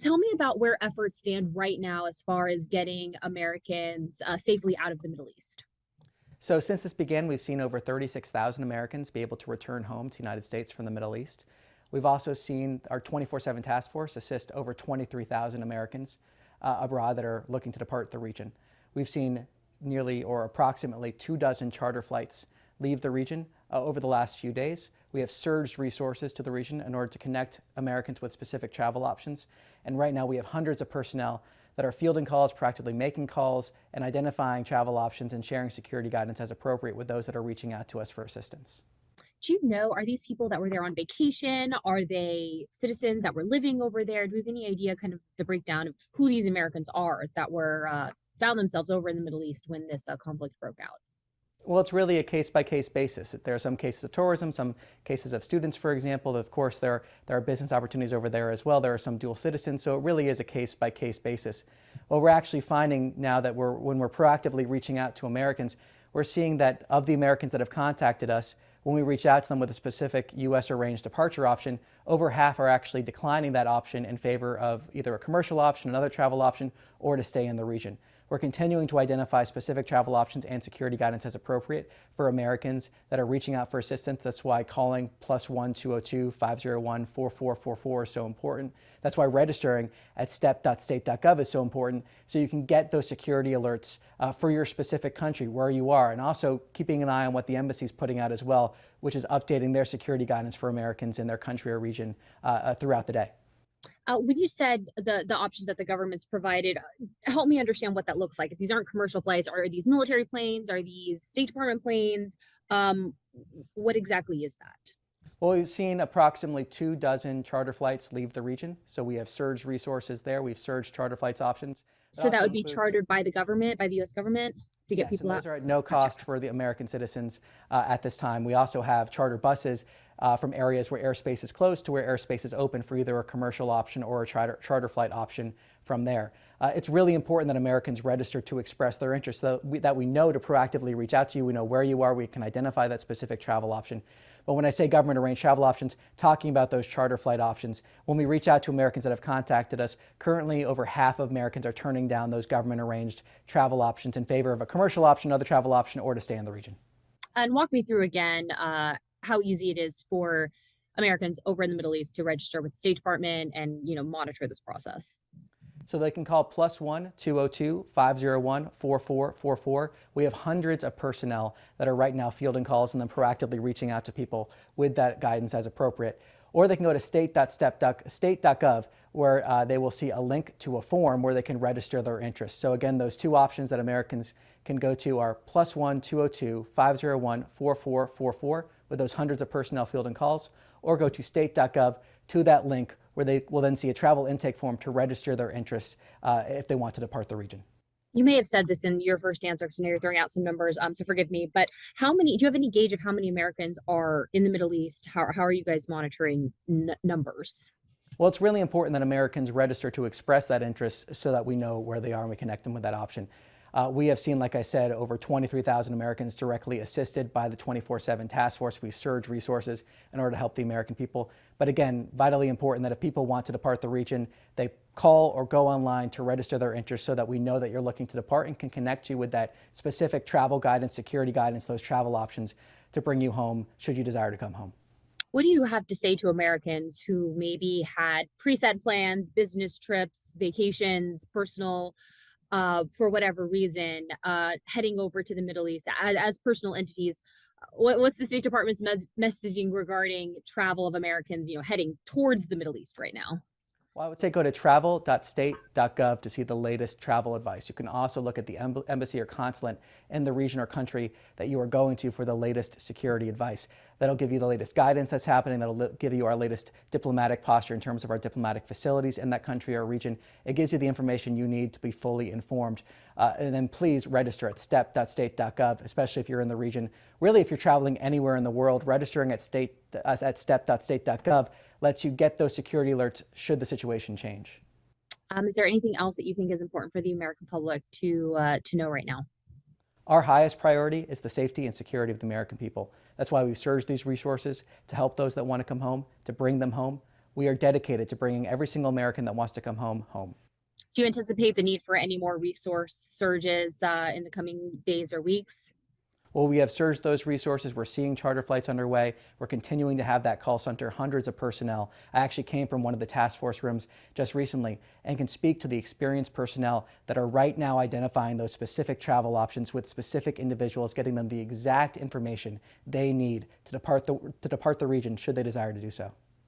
Tell me about where efforts stand right now as far as getting Americans safely out of the Middle East. So since this began, we've seen over 36,000 Americans be able to return home to the United States from the Middle East. We've also seen our 24/7 task force assist over 23,000 Americans abroad that are looking to depart the region. We've seen nearly or approximately 24 charter flights leave the region over the last few days. We have surged resources to the region in order to connect Americans with specific travel options. And right now we have hundreds of personnel that are fielding calls, proactively making calls, and identifying travel options and sharing security guidance as appropriate with those that are reaching out to us for assistance. Do you know, are these people that were there on vacation? Are they citizens that were living over there? Do we have any idea kind of the breakdown of who these Americans are that were found themselves over in the Middle East when this conflict broke out? Well, it's really a case-by-case basis. There are some cases of tourism, some cases of students, for example. Of course, there are business opportunities over there as well. There are some dual citizens, so it really is a case-by-case basis. What we're actually finding now that when we're proactively reaching out to Americans, we're seeing that of the Americans that have contacted us, when we reach out to them with a specific U.S. arranged departure option, over half are actually declining that option in favor of either a commercial option, another travel option, or to stay in the region. We're continuing to identify specific travel options and security guidance as appropriate for Americans that are reaching out for assistance. That's why calling +1 202 501 4444 is so important. That's why registering at step.state.gov is so important, so you can get those security alerts for your specific country, where you are, and also keeping an eye on what the embassy is putting out as well, which is updating their security guidance for Americans in their country or region throughout the day. When you said the options that the government's provided, help me understand what that looks like. If these aren't commercial flights, are these military planes? Are these State Department planes? Um, what exactly is that? Well, we've seen approximately 24 charter flights leave the region, so we have surged resources there. We've surged charter flights options. It So that also would be includes, chartered by the government, by the U.S. government, to get yes, and people out. those are at no Gotcha. cost for the American citizens at this time. We also have charter buses from areas where airspace is closed to where airspace is open for either a commercial option or a charter flight option from there. It's really important that Americans register to express their interest, so that we know to proactively reach out to you. We know where you are. We can identify that specific travel option. But when I say government arranged travel options, talking about those charter flight options, when we reach out to Americans that have contacted us, currently over half of Americans are turning down those government arranged travel options in favor of a commercial option, another travel option, or to stay in the region. And walk me through again how easy it is for Americans over in the Middle East to register with the State Department and monitor this process. So they can call +1 202 501 4444. We have hundreds of personnel that are right now fielding calls and then proactively reaching out to people with that guidance as appropriate. Or they can go to state.gov, where they will see a link to a form where they can register their interest. So again, those two options that Americans can go to are +1 202 501 4444 with those hundreds of personnel fielding calls, or go to state.gov to that link where they will then see a travel intake form to register their interest if they want to depart the region. You may have said this in your first answer, because I know you're throwing out some numbers, so forgive me. But how many? Do you have any gauge of how many Americans are in the Middle East? How are you guys monitoring numbers? Well, it's really important that Americans register to express that interest so that we know where they are and we connect them with that option. We have seen, like I said, over 23,000 Americans directly assisted by the 24/7 task force. We surge resources in order to help the American people. But again, vitally important that if people want to depart the region, they call or go online to register their interest so that we know that you're looking to depart and can connect you with that specific travel guidance, security guidance, those travel options to bring you home should you desire to come home. What do you have to say to Americans who maybe had preset plans, business trips, vacations, personal, for whatever reason, heading over to the Middle East as personal entities? What's the State Department's messaging regarding travel of Americans, heading towards the Middle East right now? Well, I would say go to travel.state.gov to see the latest travel advice. You can also look at the embassy or consulate in the region or country that you are going to for the latest security advice. That'll give you the latest guidance that's happening. That'll give you our latest diplomatic posture in terms of our diplomatic facilities in that country or region. It gives you the information you need to be fully informed. And then please register at step.state.gov, especially if you're in the region. Really, if you're traveling anywhere in the world, registering at step.state.gov lets you get those security alerts should the situation change. Is there anything else that you think is important for the American public to know right now? Our highest priority is the safety and security of the American people. That's why we've surged these resources to help those that want to come home, to bring them home. We are dedicated to bringing every single American that wants to come home, home. Do you anticipate the need for any more resource surges in the coming days or weeks? Well, we have surged those resources. We're seeing charter flights underway. We're continuing to have that call center, hundreds of personnel. I actually came from one of the task force rooms just recently and can speak to the experienced personnel that are right now identifying those specific travel options with specific individuals, getting them the exact information they need to depart the region should they desire to do so.